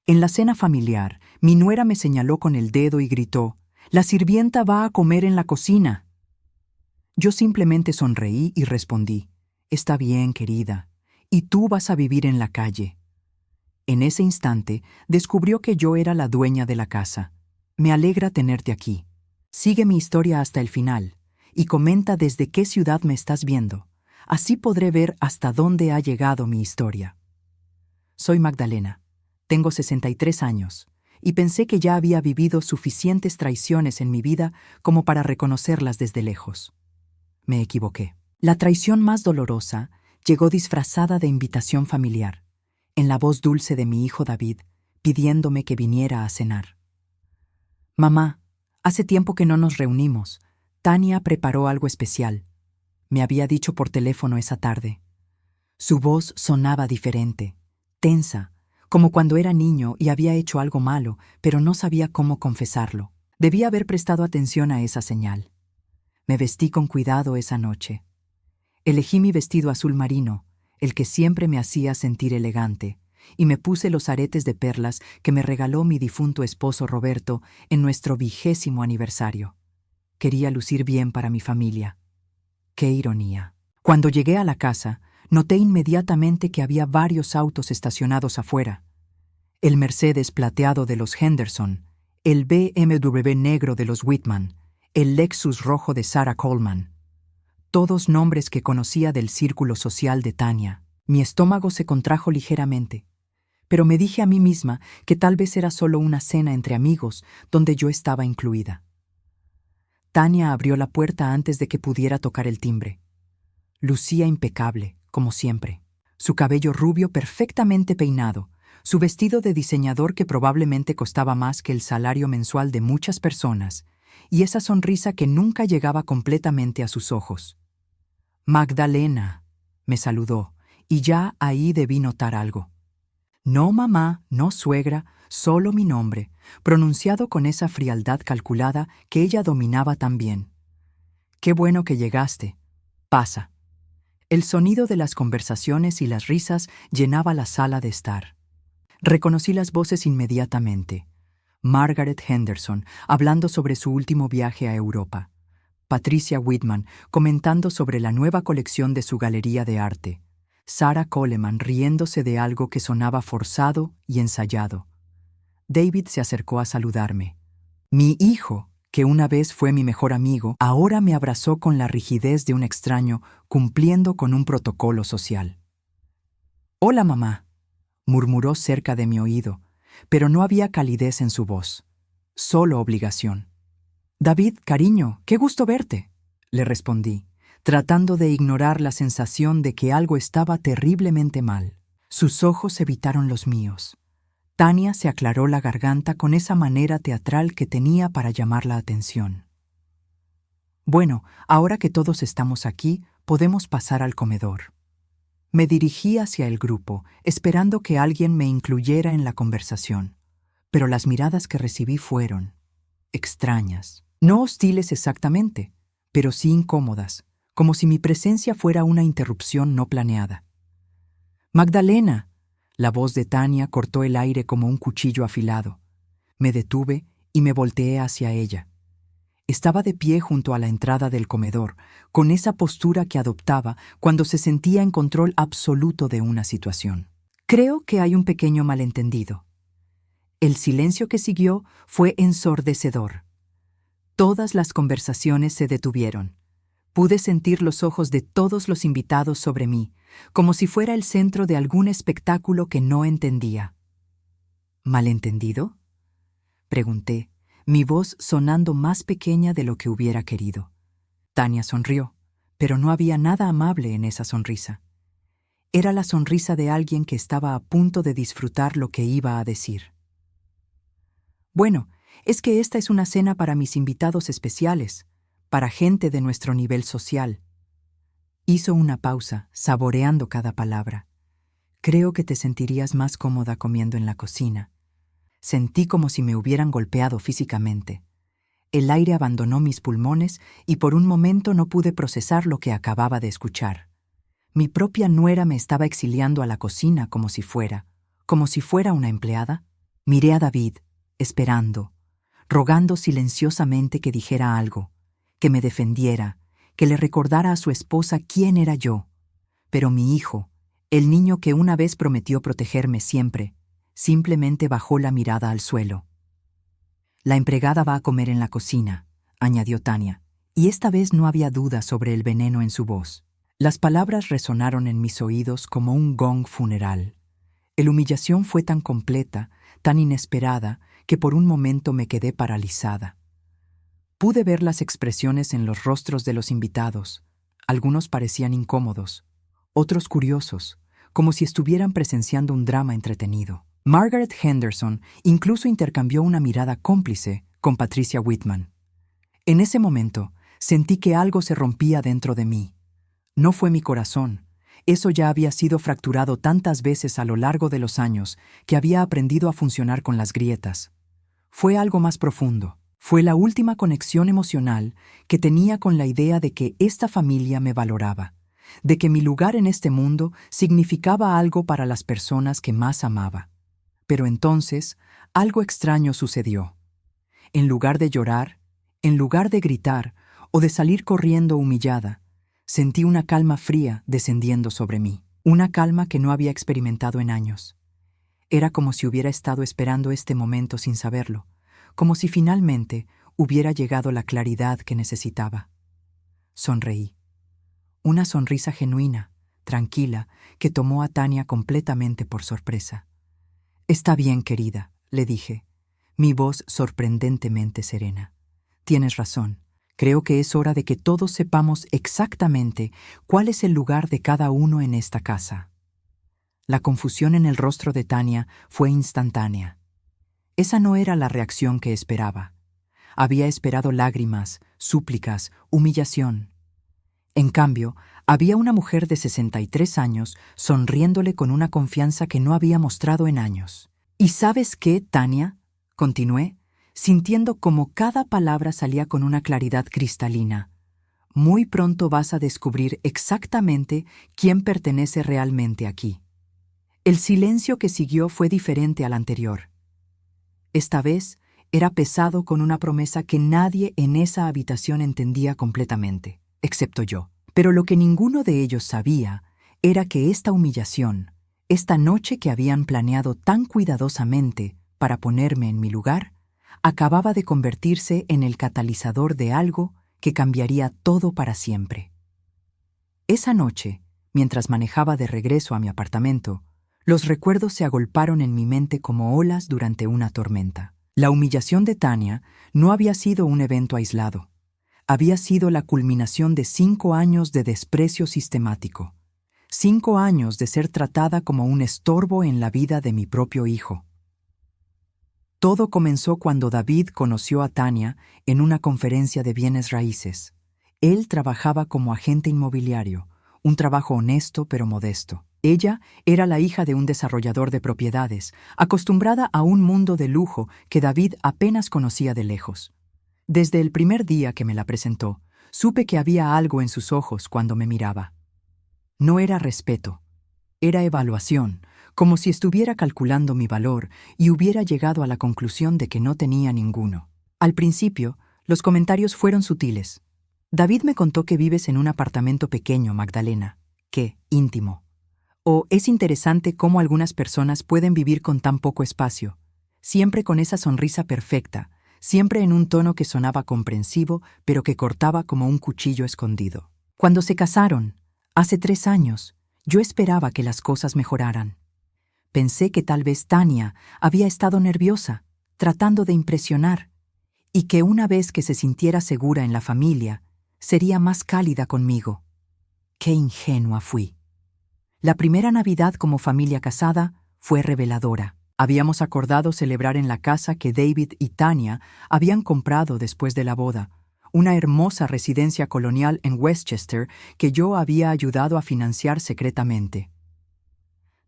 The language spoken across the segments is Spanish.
En la cena familiar, mi nuera me señaló con el dedo y gritó: «La sirvienta va a comer en la cocina». Yo simplemente sonreí y respondí: «Está bien, querida, y tú vas a vivir en la calle». En ese instante, descubrió que yo era la dueña de la casa. «Me alegra tenerte aquí. Sigue mi historia hasta el final y comenta desde qué ciudad me estás viendo. Así podré ver hasta dónde ha llegado mi historia». Soy Magdalena. Tengo 63 años y pensé que ya había vivido suficientes traiciones en mi vida como para reconocerlas desde lejos. Me equivoqué. La traición más dolorosa llegó disfrazada de invitación familiar, en la voz dulce de mi hijo David, pidiéndome que viniera a cenar. «Mamá, hace tiempo que no nos reunimos. Tania preparó algo especial», me había dicho por teléfono esa tarde. Su voz sonaba diferente, tensa, como cuando era niño y había hecho algo malo, pero no sabía cómo confesarlo. Debía haber prestado atención a esa señal. Me vestí con cuidado esa noche. Elegí mi vestido azul marino, el que siempre me hacía sentir elegante, y me puse los aretes de perlas que me regaló mi difunto esposo Roberto en nuestro 20º aniversario. Quería lucir bien para mi familia. ¡Qué ironía! Cuando llegué a la casa, noté inmediatamente que había varios autos estacionados afuera. El Mercedes plateado de los Henderson, el BMW negro de los Whitman, el Lexus rojo de Sarah Coleman. Todos nombres que conocía del círculo social de Tania. Mi estómago se contrajo ligeramente, pero me dije a mí misma que tal vez era solo una cena entre amigos donde yo estaba incluida. Tania abrió la puerta antes de que pudiera tocar el timbre. Lucía impecable, como siempre. Su cabello rubio perfectamente peinado, su vestido de diseñador que probablemente costaba más que el salario mensual de muchas personas, y esa sonrisa que nunca llegaba completamente a sus ojos. «Magdalena», me saludó, y ya ahí debí notar algo. No mamá, no suegra, solo mi nombre, pronunciado con esa frialdad calculada que ella dominaba tan bien. «Qué bueno que llegaste. Pasa». El sonido de las conversaciones y las risas llenaba la sala de estar. Reconocí las voces inmediatamente. Margaret Henderson, hablando sobre su último viaje a Europa. Patricia Whitman, comentando sobre la nueva colección de su galería de arte. Sarah Coleman, riéndose de algo que sonaba forzado y ensayado. David se acercó a saludarme. Mi hijo, que una vez fue mi mejor amigo, ahora me abrazó con la rigidez de un extraño, cumpliendo con un protocolo social. «Hola, mamá», murmuró cerca de mi oído, pero no había calidez en su voz, solo obligación. «David, cariño, qué gusto verte», le respondí, tratando de ignorar la sensación de que algo estaba terriblemente mal. Sus ojos evitaron los míos. Tania se aclaró la garganta con esa manera teatral que tenía para llamar la atención. «Bueno, ahora que todos estamos aquí, podemos pasar al comedor». Me dirigí hacia el grupo, esperando que alguien me incluyera en la conversación, pero las miradas que recibí fueron extrañas. No hostiles exactamente, pero sí incómodas, como si mi presencia fuera una interrupción no planeada. «Magdalena», la voz de Tania cortó el aire como un cuchillo afilado. Me detuve y me volteé hacia ella. Estaba de pie junto a la entrada del comedor, con esa postura que adoptaba cuando se sentía en control absoluto de una situación. Creo que hay un pequeño malentendido. El silencio que siguió fue ensordecedor. Todas las conversaciones se detuvieron. Pude sentir los ojos de todos los invitados sobre mí, como si fuera el centro de algún espectáculo que no entendía. ¿Malentendido?, pregunté, mi voz sonando más pequeña de lo que hubiera querido. Tania sonrió, pero no había nada amable en esa sonrisa. Era la sonrisa de alguien que estaba a punto de disfrutar lo que iba a decir. «Bueno, es que esta es una cena para mis invitados especiales, para gente de nuestro nivel social». Hizo una pausa, saboreando cada palabra. «Creo que te sentirías más cómoda comiendo en la cocina». Sentí como si me hubieran golpeado físicamente. El aire abandonó mis pulmones y por un momento no pude procesar lo que acababa de escuchar. Mi propia nuera me estaba exiliando a la cocina como si fuera una empleada. Miré a David, esperando, rogando silenciosamente que dijera algo, que me defendiera, que le recordara a su esposa quién era yo. Pero mi hijo, el niño que una vez prometió protegerme siempre, simplemente bajó la mirada al suelo. La empleada va a comer en la cocina, añadió Tania, y esta vez no había duda sobre el veneno en su voz. Las palabras resonaron en mis oídos como un gong funeral. La humillación fue tan completa, tan inesperada, que por un momento me quedé paralizada. Pude ver las expresiones en los rostros de los invitados. Algunos parecían incómodos, otros curiosos, como si estuvieran presenciando un drama entretenido. Margaret Henderson incluso intercambió una mirada cómplice con Patricia Whitman. En ese momento, sentí que algo se rompía dentro de mí. No fue mi corazón. Eso ya había sido fracturado tantas veces a lo largo de los años que había aprendido a funcionar con las grietas. Fue algo más profundo. Fue la última conexión emocional que tenía con la idea de que esta familia me valoraba, de que mi lugar en este mundo significaba algo para las personas que más amaba. Pero entonces, algo extraño sucedió. En lugar de llorar, en lugar de gritar o de salir corriendo humillada, sentí una calma fría descendiendo sobre mí, una calma que no había experimentado en años. Era como si hubiera estado esperando este momento sin saberlo, como si finalmente hubiera llegado la claridad que necesitaba. Sonreí. Una sonrisa genuina, tranquila, que tomó a Tania completamente por sorpresa. «Está bien, querida», le dije, mi voz sorprendentemente serena. «Tienes razón. Creo que es hora de que todos sepamos exactamente cuál es el lugar de cada uno en esta casa». La confusión en el rostro de Tania fue instantánea. Esa no era la reacción que esperaba. Había esperado lágrimas, súplicas, humillación. En cambio, había una mujer de 63 años sonriéndole con una confianza que no había mostrado en años. «¿Y sabes qué, Tania?», continué, sintiendo como cada palabra salía con una claridad cristalina. «Muy pronto vas a descubrir exactamente quién pertenece realmente aquí». El silencio que siguió fue diferente al anterior. Esta vez era pesado con una promesa que nadie en esa habitación entendía completamente, excepto yo. Pero lo que ninguno de ellos sabía era que esta humillación, esta noche que habían planeado tan cuidadosamente para ponerme en mi lugar, acababa de convertirse en el catalizador de algo que cambiaría todo para siempre. Esa noche, mientras manejaba de regreso a mi apartamento, los recuerdos se agolparon en mi mente como olas durante una tormenta. La humillación de Tania no había sido un evento aislado. Había sido la culminación de 5 años de desprecio sistemático. 5 años de ser tratada como un estorbo en la vida de mi propio hijo. Todo comenzó cuando David conoció a Tania en una conferencia de bienes raíces. Él trabajaba como agente inmobiliario, un trabajo honesto pero modesto. Ella era la hija de un desarrollador de propiedades, acostumbrada a un mundo de lujo que David apenas conocía de lejos. Desde el primer día que me la presentó, supe que había algo en sus ojos cuando me miraba. No era respeto, era evaluación, como si estuviera calculando mi valor y hubiera llegado a la conclusión de que no tenía ninguno. Al principio, los comentarios fueron sutiles. «David me contó que vives en un apartamento pequeño, Magdalena. Qué íntimo. O es interesante cómo algunas personas pueden vivir con tan poco espacio, siempre con esa sonrisa perfecta, siempre en un tono que sonaba comprensivo, pero que cortaba como un cuchillo escondido. Cuando se casaron, hace 3 años, yo esperaba que las cosas mejoraran. Pensé que tal vez Tania había estado nerviosa, tratando de impresionar, y que una vez que se sintiera segura en la familia, sería más cálida conmigo. Qué ingenua fui. La primera Navidad como familia casada fue reveladora. Habíamos acordado celebrar en la casa que David y Tania habían comprado después de la boda, una hermosa residencia colonial en Westchester que yo había ayudado a financiar secretamente.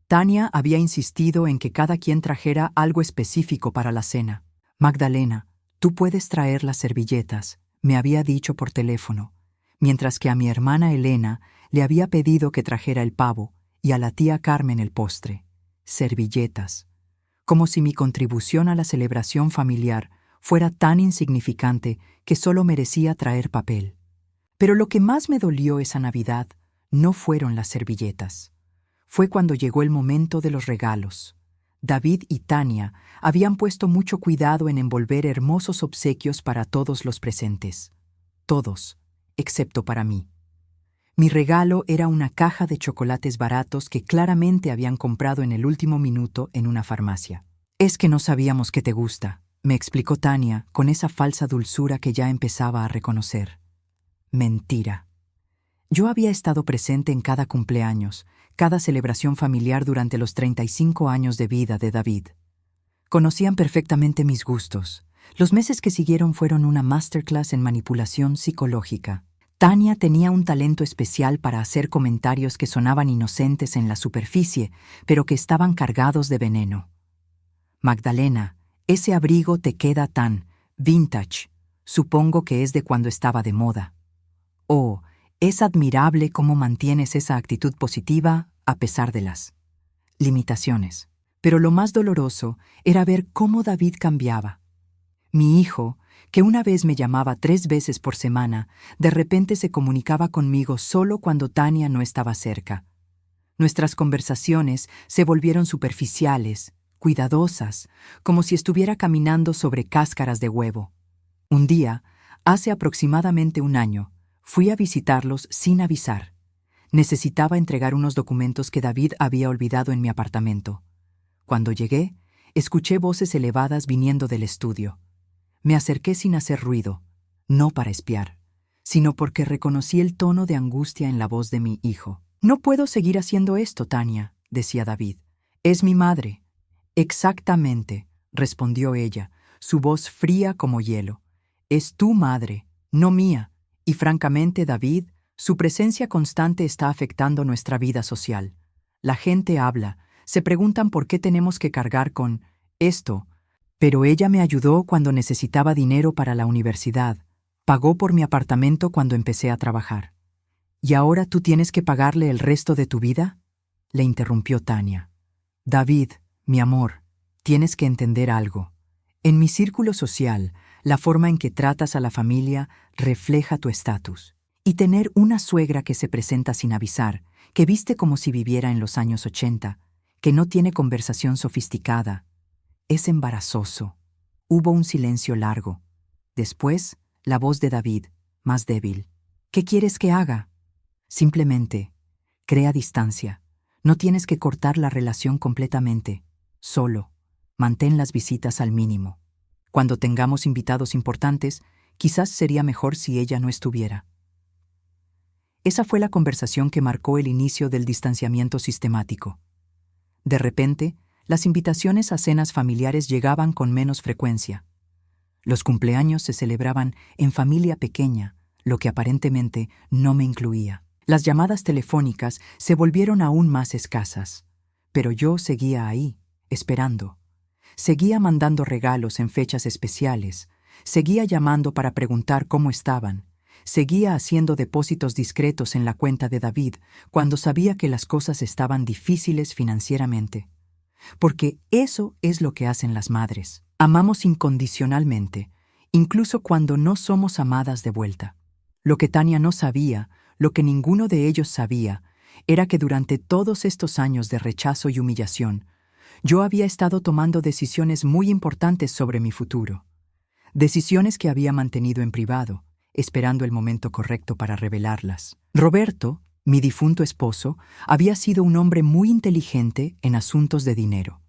Tania había insistido en que cada quien trajera algo específico para la cena. «Magdalena, tú puedes traer las servilletas», me había dicho por teléfono, mientras que a mi hermana Elena le había pedido que trajera el pavo y a la tía Carmen el postre. Servilletas. como si mi contribución a la celebración familiar fuera tan insignificante que solo merecía traer papel. Pero lo que más me dolió esa Navidad no fueron las servilletas. Fue cuando llegó el momento de los regalos. David y Tania habían puesto mucho cuidado en envolver hermosos obsequios para todos los presentes. Todos, excepto para mí. Mi regalo era una caja de chocolates baratos que claramente habían comprado en el último minuto en una farmacia. «Es que no sabíamos que te gusta», me explicó Tania con esa falsa dulzura que ya empezaba a reconocer. Mentira. Yo había estado presente en cada cumpleaños, cada celebración familiar durante los 35 años de vida de David. Conocían perfectamente mis gustos. Los meses que siguieron fueron una masterclass en manipulación psicológica. Tania tenía un talento especial para hacer comentarios que sonaban inocentes en la superficie, pero que estaban cargados de veneno. «Magdalena, ese abrigo te queda tan vintage. Supongo que es de cuando estaba de moda. Oh, es admirable cómo mantienes esa actitud positiva a pesar de las limitaciones». Pero lo más doloroso era ver cómo David cambiaba. Mi hijo, que una vez me llamaba 3 veces por semana, de repente se comunicaba conmigo solo cuando Tania no estaba cerca. Nuestras conversaciones se volvieron superficiales, cuidadosas, como si estuviera caminando sobre cáscaras de huevo. Un día, hace aproximadamente 1 año, fui a visitarlos sin avisar. Necesitaba entregar unos documentos que David había olvidado en mi apartamento. Cuando llegué, escuché voces elevadas viniendo del estudio. Me acerqué sin hacer ruido, no para espiar, sino porque reconocí el tono de angustia en la voz de mi hijo. «No puedo seguir haciendo esto, Tania», decía David. «Es mi madre». «Exactamente», respondió ella, su voz fría como hielo. «Es tu madre, no mía. Y francamente, David, su presencia constante está afectando nuestra vida social. La gente habla, se preguntan por qué tenemos que cargar con esto. Pero ella me ayudó cuando necesitaba dinero para la universidad, pagó por mi apartamento cuando empecé a trabajar. ¿Y ahora tú tienes que pagarle el resto de tu vida?», le interrumpió Tania. «David, mi amor, tienes que entender algo. En mi círculo social, la forma en que tratas a la familia refleja tu estatus. Y tener una suegra que se presenta sin avisar, que viste como si viviera en los años 80, que no tiene conversación sofisticada, es embarazoso». Hubo un silencio largo. Después, la voz de David, más débil. «¿Qué quieres que haga?». «Simplemente, crea distancia. No tienes que cortar la relación completamente. Solo, mantén las visitas al mínimo. Cuando tengamos invitados importantes, quizás sería mejor si ella no estuviera». Esa fue la conversación que marcó el inicio del distanciamiento sistemático. De repente, las invitaciones a cenas familiares llegaban con menos frecuencia. Los cumpleaños se celebraban en familia pequeña, lo que aparentemente no me incluía. Las llamadas telefónicas se volvieron aún más escasas. Pero yo seguía ahí, esperando. Seguía mandando regalos en fechas especiales. Seguía llamando para preguntar cómo estaban. Seguía haciendo depósitos discretos en la cuenta de David cuando sabía que las cosas estaban difíciles financieramente. Porque eso es lo que hacen las madres. Amamos incondicionalmente, incluso cuando no somos amadas de vuelta. Lo que Tania no sabía, lo que ninguno de ellos sabía, era que durante todos estos años de rechazo y humillación, yo había estado tomando decisiones muy importantes sobre mi futuro. Decisiones que había mantenido en privado, esperando el momento correcto para revelarlas. Roberto, mi difunto esposo, había sido un hombre muy inteligente en asuntos de dinero.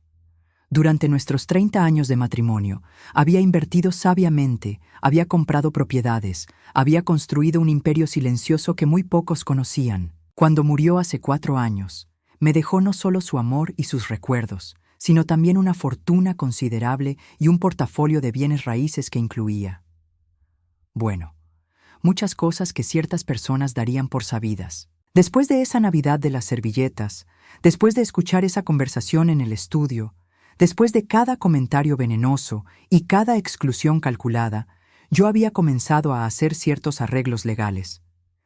Durante nuestros 30 años de matrimonio, había invertido sabiamente, había comprado propiedades, había construido un imperio silencioso que muy pocos conocían. Cuando murió hace 4 años, me dejó no solo su amor y sus recuerdos, sino también una fortuna considerable y un portafolio de bienes raíces que incluía. Bueno, muchas cosas que ciertas personas darían por sabidas. Después de esa Navidad de las servilletas, después de escuchar esa conversación en el estudio, después de cada comentario venenoso y cada exclusión calculada, yo había comenzado a hacer ciertos arreglos legales,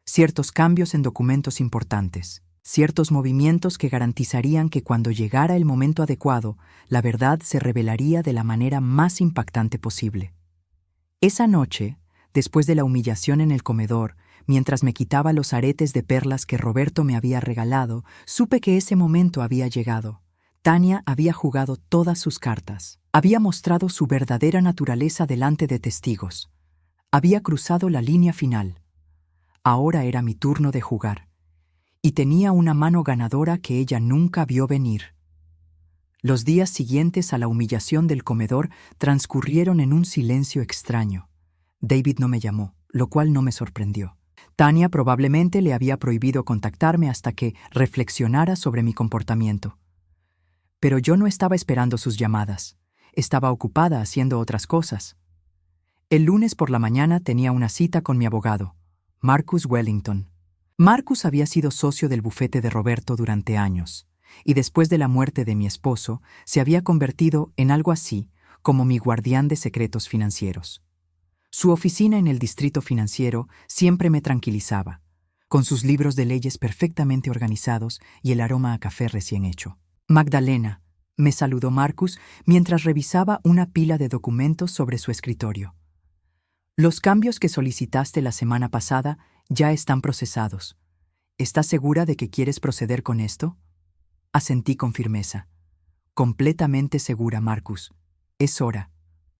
ciertos cambios en documentos importantes. ciertos movimientos que garantizarían que cuando llegara el momento adecuado, la verdad se revelaría de la manera más impactante posible. Esa noche, después de la humillación en el comedor, mientras me quitaba los aretes de perlas que Roberto me había regalado, supe que ese momento había llegado. Tania había jugado todas sus cartas. Había mostrado su verdadera naturaleza delante de testigos. Había cruzado la línea final. Ahora era mi turno de jugar. Y tenía una mano ganadora que ella nunca vio venir. Los días siguientes a la humillación del comedor transcurrieron en un silencio extraño. David no me llamó, lo cual no me sorprendió. Tania probablemente le había prohibido contactarme hasta que reflexionara sobre mi comportamiento. Pero yo no estaba esperando sus llamadas. Estaba ocupada haciendo otras cosas. El lunes por la mañana tenía una cita con mi abogado, Marcus Wellington. Marcus había sido socio del bufete de Roberto durante años, y después de la muerte de mi esposo, se había convertido en algo así como mi guardián de secretos financieros. Su oficina en el distrito financiero siempre me tranquilizaba, con sus libros de leyes perfectamente organizados y el aroma a café recién hecho. Magdalena, me saludó Marcus mientras revisaba una pila de documentos sobre su escritorio. Los cambios que solicitaste la semana pasada ya están procesados. ¿Estás segura de que quieres proceder con esto? Asentí con firmeza. Completamente segura, Marcus. Es hora.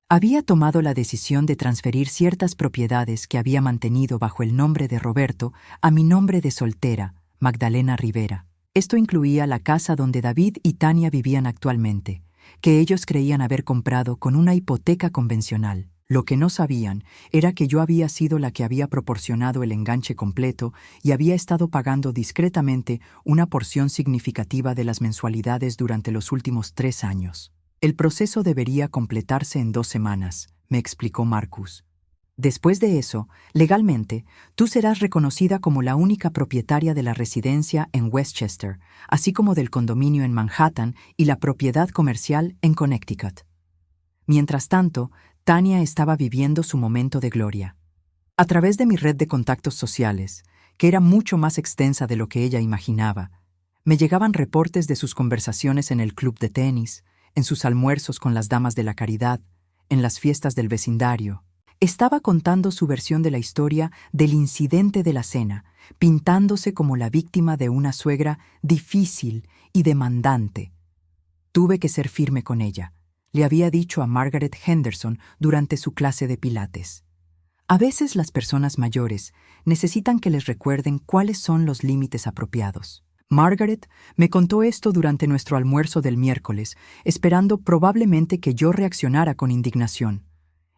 Había tomado la decisión de transferir ciertas propiedades que había mantenido bajo el nombre de Roberto a mi nombre de soltera, Magdalena Rivera. Esto incluía la casa donde David y Tania vivían actualmente, que ellos creían haber comprado con una hipoteca convencional. Lo que no sabían era que yo había sido la que había proporcionado el enganche completo y había estado pagando discretamente una porción significativa de las mensualidades durante los últimos 3 años. El proceso debería completarse en 2 semanas, me explicó Marcus. Después de eso, legalmente, tú serás reconocida como la única propietaria de la residencia en Westchester, así como del condominio en Manhattan y la propiedad comercial en Connecticut. Mientras tanto, Tania estaba viviendo su momento de gloria. A través de mi red de contactos sociales, que era mucho más extensa de lo que ella imaginaba, me llegaban reportes de sus conversaciones en el club de tenis, en sus almuerzos con las damas de la caridad, en las fiestas del vecindario. Estaba contando su versión de la historia del incidente de la cena, pintándose como la víctima de una suegra difícil y demandante. Tuve que ser firme con ella. Le había dicho a Margaret Henderson durante su clase de pilates. A veces las personas mayores necesitan que les recuerden cuáles son los límites apropiados. Margaret me contó esto durante nuestro almuerzo del miércoles, esperando probablemente que yo reaccionara con indignación.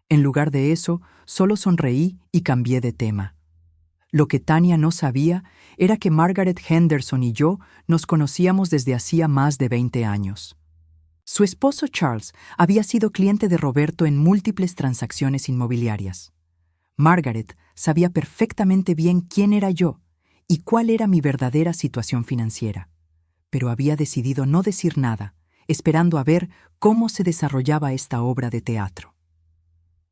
En lugar de eso, solo sonreí y cambié de tema. Lo que Tania no sabía era que Margaret Henderson y yo nos conocíamos desde hacía más de 20 años. Su esposo Charles había sido cliente de Roberto en múltiples transacciones inmobiliarias. Margaret sabía perfectamente bien quién era yo y cuál era mi verdadera situación financiera, pero había decidido no decir nada, esperando a ver cómo se desarrollaba esta obra de teatro.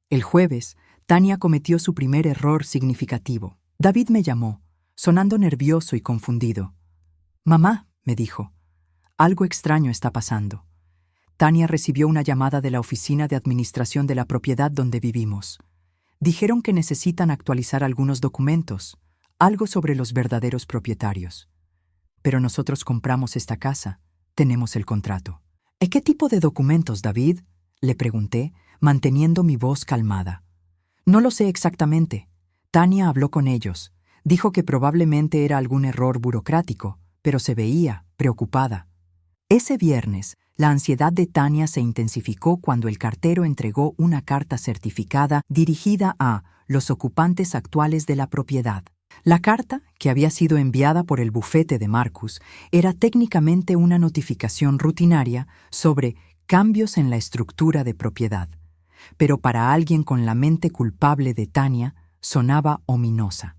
El jueves, Tania cometió su primer error significativo. David me llamó, sonando nervioso y confundido. «Mamá», me dijo, «algo extraño está pasando». Tania recibió una llamada de la oficina de administración de la propiedad donde vivimos. Dijeron que necesitan actualizar algunos documentos, algo sobre los verdaderos propietarios. Pero nosotros compramos esta casa, tenemos el contrato. ¿Qué tipo de documentos, David?, le pregunté, manteniendo mi voz calmada. No lo sé exactamente. Tania habló con ellos. Dijo que probablemente era algún error burocrático, pero se veía preocupada. Ese viernes, la ansiedad de Tania se intensificó cuando el cartero entregó una carta certificada dirigida a los ocupantes actuales de la propiedad. La carta, que había sido enviada por el bufete de Marcus, era técnicamente una notificación rutinaria sobre cambios en la estructura de propiedad, pero para alguien con la mente culpable de Tania, sonaba ominosa.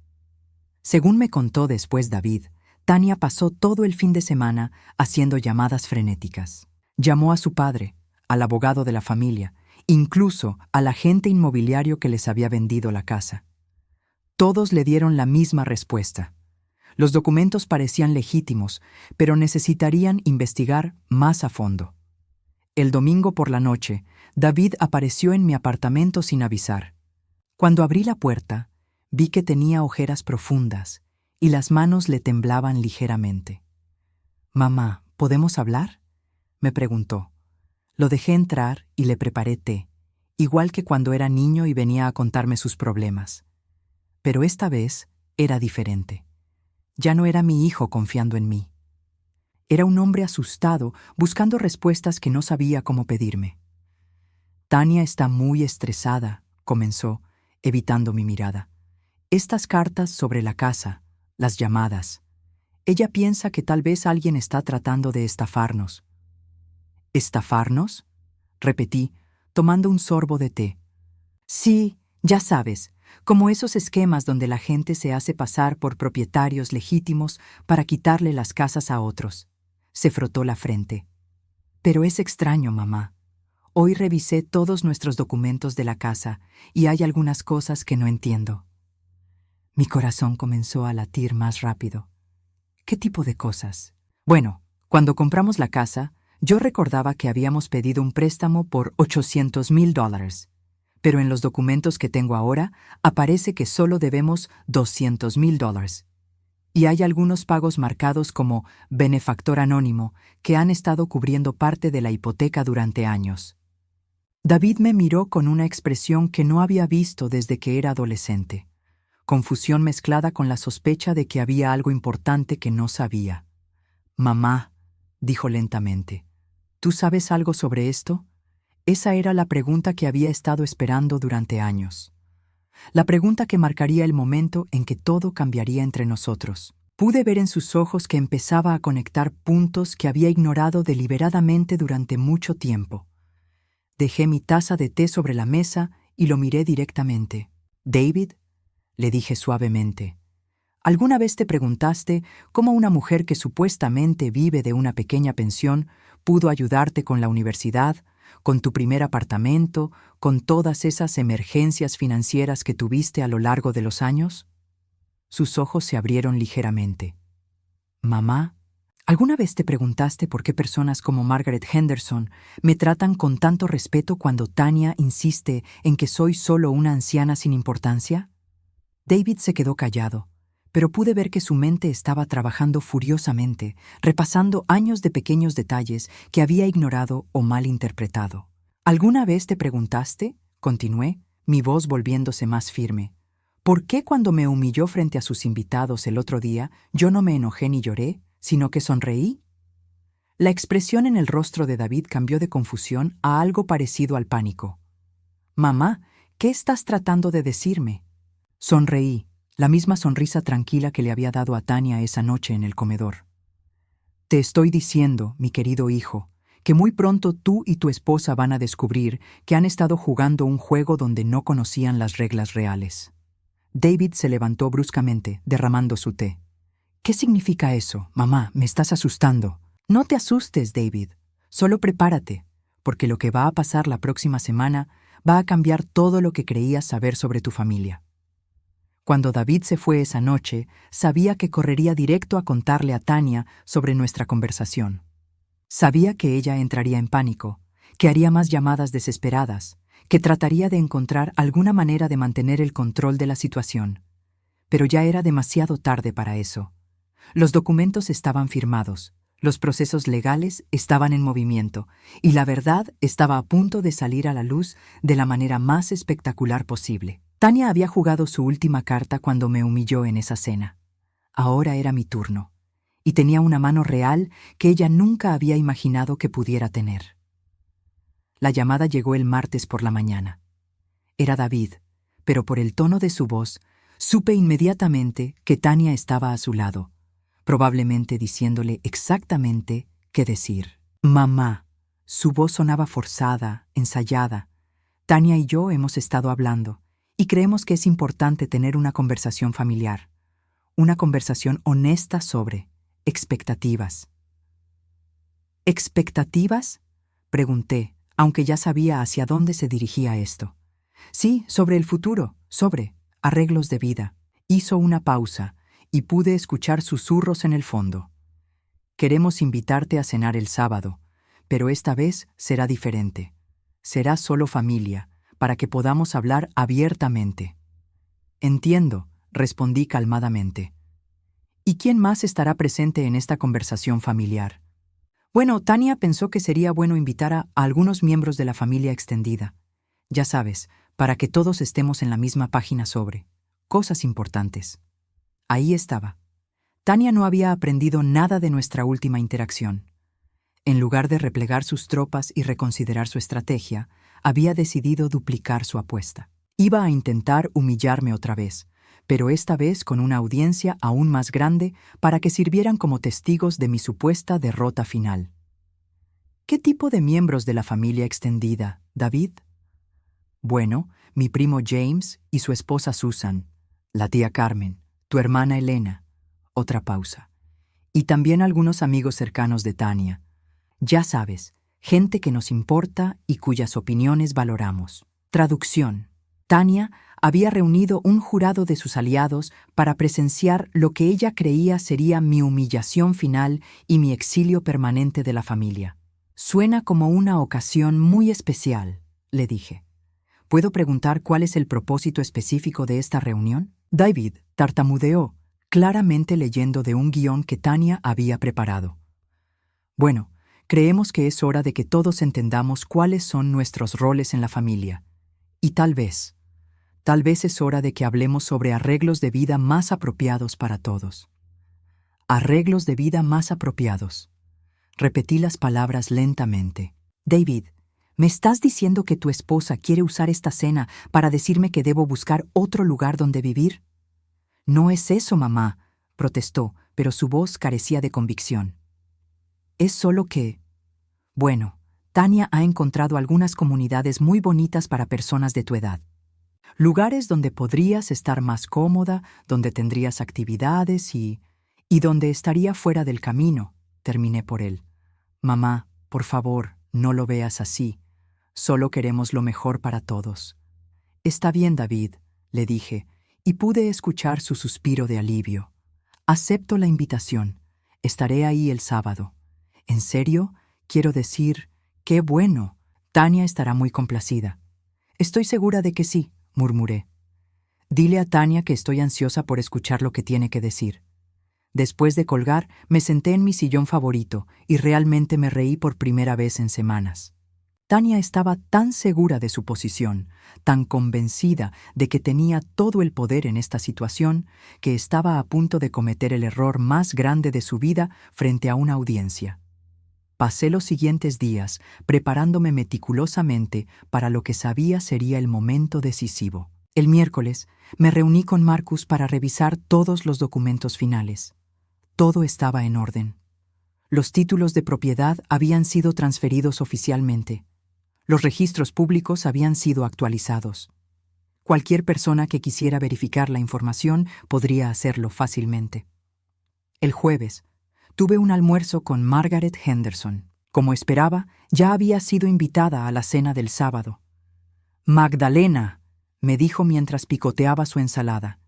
Según me contó después David, Tania pasó todo el fin de semana haciendo llamadas frenéticas. Llamó a su padre, al abogado de la familia, incluso al agente inmobiliario que les había vendido la casa. Todos le dieron la misma respuesta. Los documentos parecían legítimos, pero necesitarían investigar más a fondo. El domingo por la noche, David apareció en mi apartamento sin avisar. Cuando abrí la puerta, vi que tenía ojeras profundas y las manos le temblaban ligeramente. «Mamá, ¿podemos hablar?», me preguntó. Lo dejé entrar y le preparé té, igual que cuando era niño y venía a contarme sus problemas. Pero esta vez era diferente. Ya no era mi hijo confiando en mí. Era un hombre asustado, buscando respuestas que no sabía cómo pedirme. «Tania está muy estresada», comenzó, evitando mi mirada. «Estas cartas sobre la casa, las llamadas. Ella piensa que tal vez alguien está tratando de estafarnos». «¿Estafarnos?», repetí, tomando un sorbo de té. «Sí, ya sabes, como esos esquemas donde la gente se hace pasar por propietarios legítimos para quitarle las casas a otros». Se frotó la frente. «Pero es extraño, mamá. Hoy revisé todos nuestros documentos de la casa y hay algunas cosas que no entiendo». Mi corazón comenzó a latir más rápido. «¿Qué tipo de cosas?». «Bueno, cuando compramos la casa, yo recordaba que habíamos pedido un préstamo por $800,000, pero en los documentos que tengo ahora aparece que solo debemos $200,000. Y hay algunos pagos marcados como benefactor anónimo que han estado cubriendo parte de la hipoteca durante años». David me miró con una expresión que no había visto desde que era adolescente. Confusión mezclada con la sospecha de que había algo importante que no sabía. «Mamá», dijo lentamente, «¿tú sabes algo sobre esto?». Esa era la pregunta que había estado esperando durante años. La pregunta que marcaría el momento en que todo cambiaría entre nosotros. Pude ver en sus ojos que empezaba a conectar puntos que había ignorado deliberadamente durante mucho tiempo. Dejé mi taza de té sobre la mesa y lo miré directamente. «David», le dije suavemente, ¿alguna vez te preguntaste cómo una mujer que supuestamente vive de una pequeña pensión pudo ayudarte con la universidad, con tu primer apartamento, con todas esas emergencias financieras que tuviste a lo largo de los años? Sus ojos se abrieron ligeramente. «Mamá, ¿alguna vez te preguntaste por qué personas como Margaret Henderson me tratan con tanto respeto cuando Tania insiste en que soy solo una anciana sin importancia?». David se quedó callado, pero pude ver que su mente estaba trabajando furiosamente, repasando años de pequeños detalles que había ignorado o malinterpretado. «¿Alguna vez te preguntaste?», continué, mi voz volviéndose más firme, «¿por qué cuando me humilló frente a sus invitados el otro día yo no me enojé ni lloré, sino que sonreí?». La expresión en el rostro de David cambió de confusión a algo parecido al pánico. «Mamá, ¿qué estás tratando de decirme?». Sonreí, la misma sonrisa tranquila que le había dado a Tania esa noche en el comedor. «Te estoy diciendo, mi querido hijo, que muy pronto tú y tu esposa van a descubrir que han estado jugando un juego donde no conocían las reglas reales». David se levantó bruscamente, derramando su té. «¿Qué significa eso, mamá? Me estás asustando». «No te asustes, David. Solo prepárate, porque lo que va a pasar la próxima semana va a cambiar todo lo que creías saber sobre tu familia». Cuando David se fue esa noche, sabía que correría directo a contarle a Tania sobre nuestra conversación. Sabía que ella entraría en pánico, que haría más llamadas desesperadas, que trataría de encontrar alguna manera de mantener el control de la situación. Pero ya era demasiado tarde para eso. Los documentos estaban firmados, los procesos legales estaban en movimiento, y la verdad estaba a punto de salir a la luz de la manera más espectacular posible. Tania había jugado su última carta cuando me humilló en esa cena. Ahora era mi turno, y tenía una mano real que ella nunca había imaginado que pudiera tener. La llamada llegó el martes por la mañana. Era David, pero por el tono de su voz, supe inmediatamente que Tania estaba a su lado, probablemente diciéndole exactamente qué decir. «Mamá». Su voz sonaba forzada, ensayada. «Tania y yo hemos estado hablando, y creemos que es importante tener una conversación familiar, una conversación honesta sobre expectativas». «¿Expectativas?», pregunté, aunque ya sabía hacia dónde se dirigía esto. «Sí, sobre el futuro, sobre arreglos de vida». Hizo una pausa, y pude escuchar susurros en el fondo. Queremos invitarte a cenar el sábado, pero esta vez será diferente. Será solo familia, para que podamos hablar abiertamente. Entiendo, respondí calmadamente. ¿Y quién más estará presente en esta conversación familiar? Bueno, Tania pensó que sería bueno invitar a algunos miembros de la familia extendida. Ya sabes, para que todos estemos en la misma página sobre cosas importantes. Ahí estaba. Tania no había aprendido nada de nuestra última interacción. En lugar de replegar sus tropas y reconsiderar su estrategia, había decidido duplicar su apuesta. Iba a intentar humillarme otra vez, pero esta vez con una audiencia aún más grande para que sirvieran como testigos de mi supuesta derrota final. ¿Qué tipo de miembros de la familia extendida, David? Bueno, mi primo James y su esposa Susan, la tía Carmen, tu hermana Elena. Otra pausa. Y también algunos amigos cercanos de Tania. Ya sabes, gente que nos importa y cuyas opiniones valoramos. Traducción. Tania había reunido un jurado de sus aliados para presenciar lo que ella creía sería mi humillación final y mi exilio permanente de la familia. Suena como una ocasión muy especial, le dije. ¿Puedo preguntar cuál es el propósito específico de esta reunión? David tartamudeó, claramente leyendo de un guión que Tania había preparado. Bueno, creemos que es hora de que todos entendamos cuáles son nuestros roles en la familia. Y tal vez es hora de que hablemos sobre arreglos de vida más apropiados para todos. Arreglos de vida más apropiados. Repetí las palabras lentamente. David, ¿me estás diciendo que tu esposa quiere usar esta cena para decirme que debo buscar otro lugar donde vivir? No es eso, mamá, protestó, pero su voz carecía de convicción. Es solo que... Bueno, Tania ha encontrado algunas comunidades muy bonitas para personas de tu edad. Lugares donde podrías estar más cómoda, donde tendrías actividades y donde estaría fuera del camino, terminé por él. Mamá, por favor, no lo veas así. Solo queremos lo mejor para todos. Está bien, David, le dije, y pude escuchar su suspiro de alivio. Acepto la invitación. Estaré ahí el sábado. ¿En serio? Quiero decir, qué bueno. Tania estará muy complacida. Estoy segura de que sí, murmuré. Dile a Tania que estoy ansiosa por escuchar lo que tiene que decir. Después de colgar, me senté en mi sillón favorito y realmente me reí por primera vez en semanas. Tania estaba tan segura de su posición, tan convencida de que tenía todo el poder en esta situación, que estaba a punto de cometer el error más grande de su vida frente a una audiencia. Pasé los siguientes días preparándome meticulosamente para lo que sabía sería el momento decisivo. El miércoles me reuní con Marcus para revisar todos los documentos finales. Todo estaba en orden. Los títulos de propiedad habían sido transferidos oficialmente. Los registros públicos habían sido actualizados. Cualquier persona que quisiera verificar la información podría hacerlo fácilmente. El jueves, tuve un almuerzo con Margaret Henderson. Como esperaba, ya había sido invitada a la cena del sábado. Magdalena, me dijo mientras picoteaba su ensalada.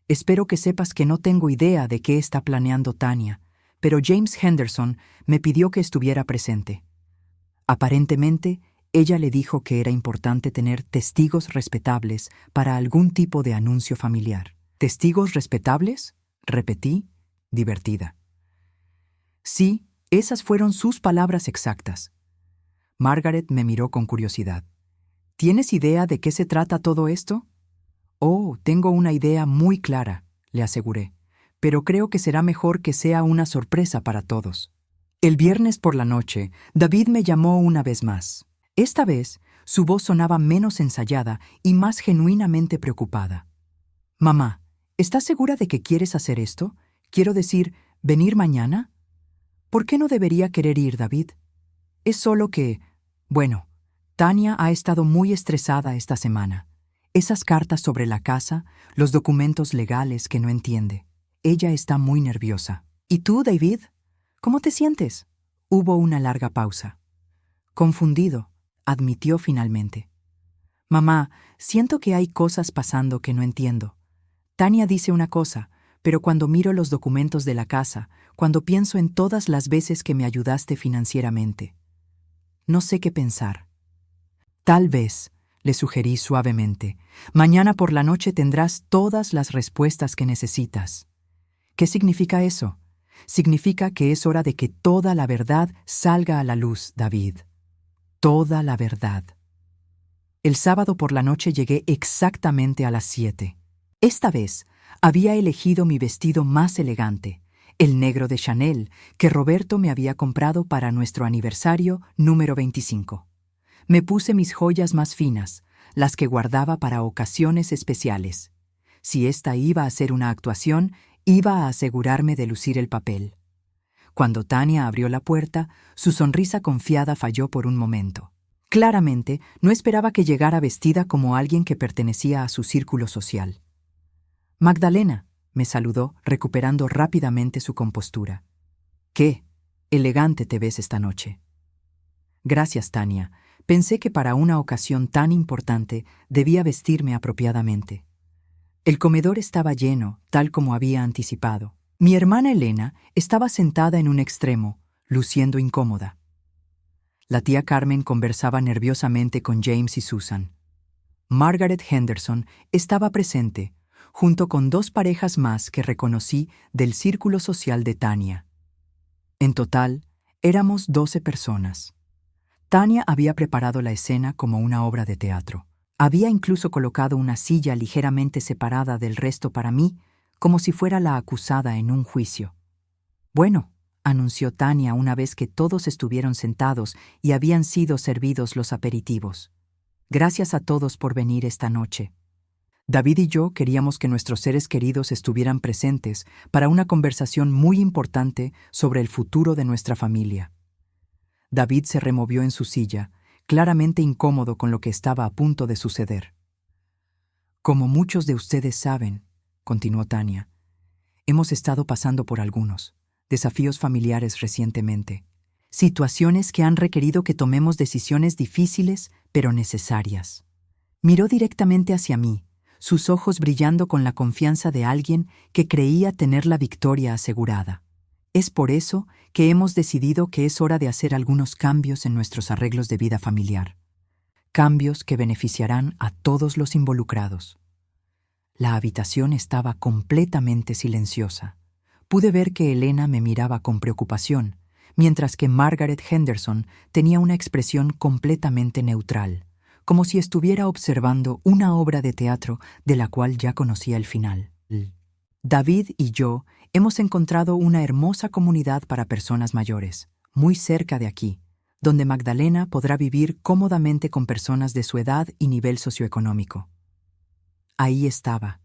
Espero que sepas que no tengo idea de qué está planeando Tania, pero James Henderson me pidió que estuviera presente. Aparentemente, ella le dijo que era importante tener testigos respetables para algún tipo de anuncio familiar. ¿Testigos respetables?, repetí, divertida. Sí, esas fueron sus palabras exactas. Margaret me miró con curiosidad. ¿Tienes idea de qué se trata todo esto? Oh, tengo una idea muy clara, le aseguré, pero creo que será mejor que sea una sorpresa para todos. El viernes por la noche, David me llamó una vez más. Esta vez, su voz sonaba menos ensayada y más genuinamente preocupada. Mamá, ¿estás segura de que quieres hacer esto? Quiero decir, ¿venir mañana? ¿Por qué no debería querer ir, David? Es solo que, bueno, Tania ha estado muy estresada esta semana. Esas cartas sobre la casa, los documentos legales que no entiende. Ella está muy nerviosa. ¿Y tú, David? ¿Cómo te sientes? Hubo una larga pausa. Confundido, admitió finalmente. Mamá, siento que hay cosas pasando que no entiendo. Tania dice una cosa, Pero cuando miro los documentos de la casa, cuando pienso en todas las veces que me ayudaste financieramente, no sé qué pensar. Tal vez, le sugerí suavemente, mañana por la noche tendrás todas las respuestas que necesitas. ¿Qué significa eso? Significa que es hora de que toda la verdad salga a la luz, David. Toda la verdad. El sábado por la noche llegué exactamente a las 7. Esta vez había elegido mi vestido más elegante, el negro de Chanel, que Roberto me había comprado para nuestro aniversario número 25. Me puse mis joyas más finas, las que guardaba para ocasiones especiales. Si esta iba a ser una actuación, iba a asegurarme de lucir el papel. Cuando Tania abrió la puerta, su sonrisa confiada falló por un momento. Claramente, no esperaba que llegara vestida como alguien que pertenecía a su círculo social. «Magdalena», me saludó, recuperando rápidamente su compostura. «¿Qué? Elegante te ves esta noche». «Gracias, Tania. Pensé que para una ocasión tan importante debía vestirme apropiadamente». El comedor estaba lleno, tal como había anticipado. Mi hermana Elena estaba sentada en un extremo, luciendo incómoda. La tía Carmen conversaba nerviosamente con James y Susan. Margaret Henderson estaba presente, junto con 2 parejas más que reconocí del círculo social de Tania. En total, éramos 12 personas. Tania había preparado la escena como una obra de teatro. Había incluso colocado una silla ligeramente separada del resto para mí, como si fuera la acusada en un juicio. «Bueno», anunció Tania una vez que todos estuvieron sentados y habían sido servidos los aperitivos. «Gracias a todos por venir esta noche. David y yo queríamos que nuestros seres queridos estuvieran presentes para una conversación muy importante sobre el futuro de nuestra familia». David se removió en su silla, claramente incómodo con lo que estaba a punto de suceder. «Como muchos de ustedes saben», continuó Tania, «hemos estado pasando por algunos desafíos familiares recientemente, situaciones que han requerido que tomemos decisiones difíciles pero necesarias». Miró directamente hacia mí, sus ojos brillando con la confianza de alguien que creía tener la victoria asegurada. «Es por eso que hemos decidido que es hora de hacer algunos cambios en nuestros arreglos de vida familiar. Cambios que beneficiarán a todos los involucrados». La habitación estaba completamente silenciosa. Pude ver que Elena me miraba con preocupación, mientras que Margaret Henderson tenía una expresión completamente neutral, como si estuviera observando una obra de teatro de la cual ya conocía el final. David y yo hemos encontrado una hermosa comunidad para personas mayores, muy cerca de aquí, donde Magdalena podrá vivir cómodamente con personas de su edad y nivel socioeconómico. Ahí estaba,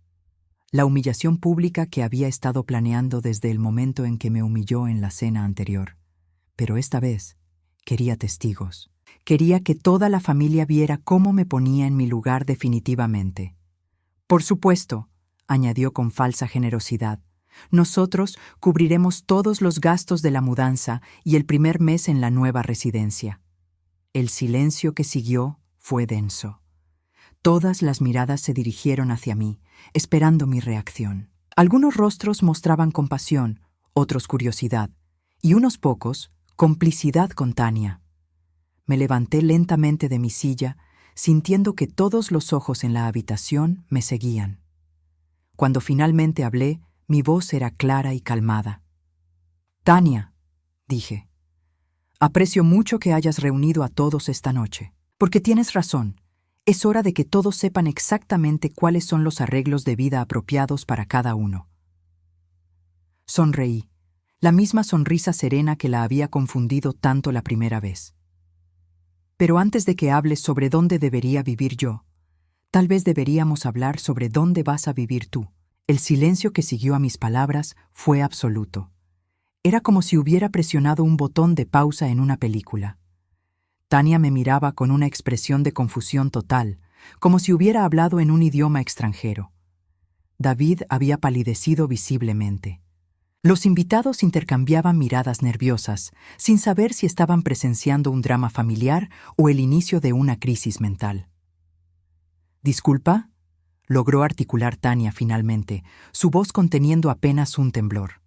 la humillación pública que había estado planeando desde el momento en que me humilló en la cena anterior. Pero esta vez quería testigos. Quería que toda la familia viera cómo me ponía en mi lugar definitivamente. «Por supuesto», añadió con falsa generosidad, «nosotros cubriremos todos los gastos de la mudanza y el primer mes en la nueva residencia». El silencio que siguió fue denso. Todas las miradas se dirigieron hacia mí, esperando mi reacción. Algunos rostros mostraban compasión, otros curiosidad, y unos pocos, complicidad con Tania. Me levanté lentamente de mi silla, sintiendo que todos los ojos en la habitación me seguían. Cuando finalmente hablé, mi voz era clara y calmada. «Tania», dije, «aprecio mucho que hayas reunido a todos esta noche, porque tienes razón. Es hora de que todos sepan exactamente cuáles son los arreglos de vida apropiados para cada uno». Sonreí, la misma sonrisa serena que la había confundido tanto la primera vez. «Pero antes de que hables sobre dónde debería vivir yo, tal vez deberíamos hablar sobre dónde vas a vivir tú». El silencio que siguió a mis palabras fue absoluto. Era como si hubiera presionado un botón de pausa en una película. Tania me miraba con una expresión de confusión total, como si hubiera hablado en un idioma extranjero. David había palidecido visiblemente. Los invitados intercambiaban miradas nerviosas, sin saber si estaban presenciando un drama familiar o el inicio de una crisis mental. «¿Disculpa?», logró articular Tania finalmente, su voz conteniendo apenas un temblor.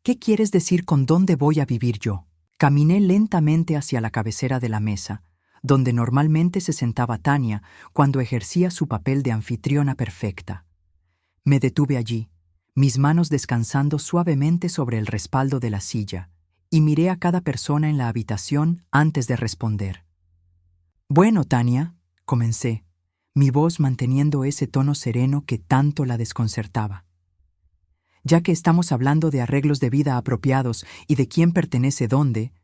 ¿Qué quieres decir con dónde voy a vivir yo? Caminé lentamente hacia la cabecera de la mesa, donde normalmente se sentaba Tania cuando ejercía su papel de anfitriona perfecta. Me detuve allí, mis manos descansando suavemente sobre el respaldo de la silla, y miré a cada persona en la habitación antes de responder. Bueno, Tania, comencé, mi voz manteniendo ese tono sereno que tanto la desconcertaba. Ya que estamos hablando de arreglos de vida apropiados y de quién pertenece dónde,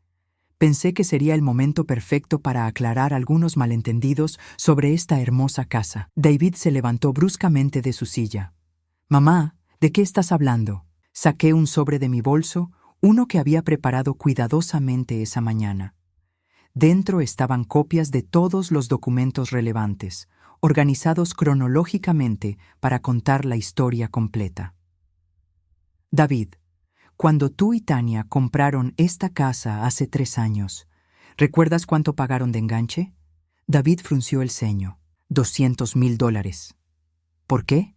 pensé que sería el momento perfecto para aclarar algunos malentendidos sobre esta hermosa casa. David se levantó bruscamente de su silla. Mamá, ¿de qué estás hablando? Saqué un sobre de mi bolso, uno que había preparado cuidadosamente esa mañana. Dentro estaban copias de todos los documentos relevantes, organizados cronológicamente para contar la historia completa. David, cuando tú y Tania compraron esta casa hace 3 años, ¿recuerdas cuánto pagaron de enganche? David frunció el ceño. $200,000. ¿Por qué?